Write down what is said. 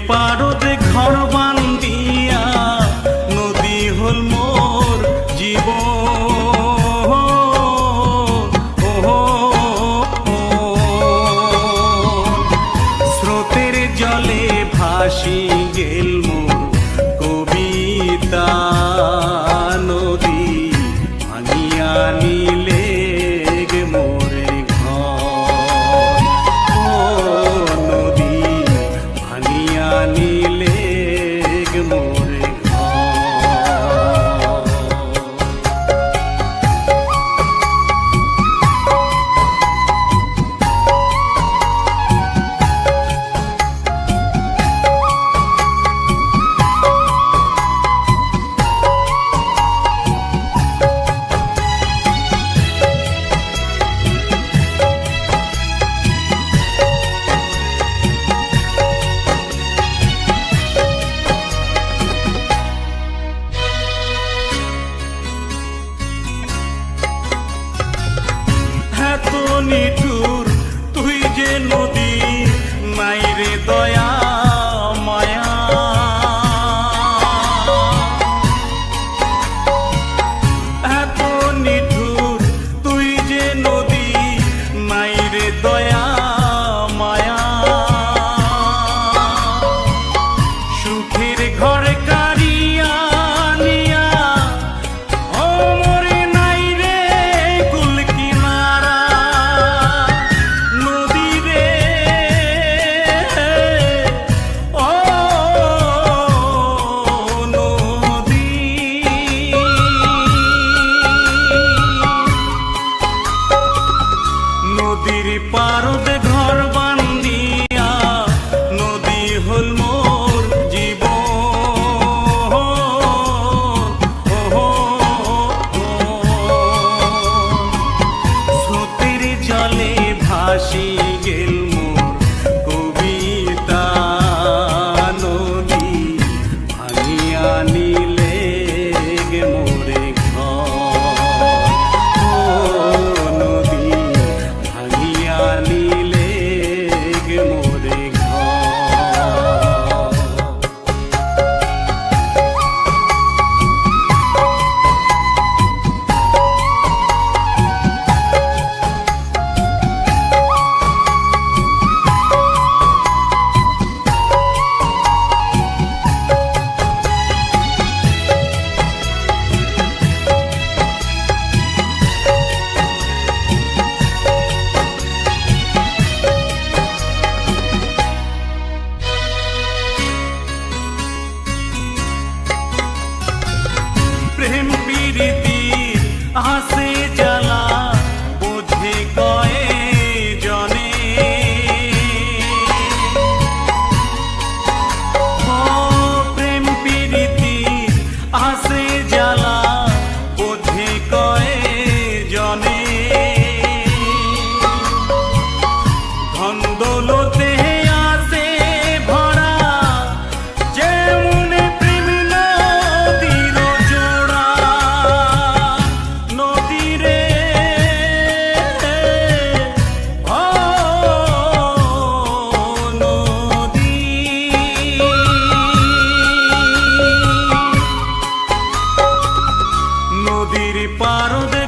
পারদে ঘর বান্ধিয়া নদী হল মোর জীবন। স্রোতের জলে ভাসি গেল মোর কবিতা, নদী ভাঙিয়া নিলে গে মোরে ঘর। নদী ভাঙিয়া নিলে গে মোরে ঘর। নিঠুর তুই যে নদী, নাই রে দয়া মায়া। এত নিঠুর তুই যে নদী, নাই রে দয়া মায়া। সুখের ঘরে কারিয়া নিয়া ও মরে নাই রে কুল কিনারা। নদীর পারদে ঘর বান্ধিয়া নদী হল মোর জীবন। স্রোতের জলে ভাসি গেল মোর কবিতা, নদী ভাঙিয়া নিলে গে মোরে ঘর। নদী ভাঙিয়া নিলে গে মোরে ঘর। প্রেম প্রীতি আসে জ্বালা বুঝে কয়ে জনে। ও প্রেম প্রীতি আসে জ্বালা বুঝে কয়ে জনে। ধন দৌলতে আসে ভরা, যেমন প্রেম নদীর জোড়া। নদী রে ও নদী, নদীর পারদে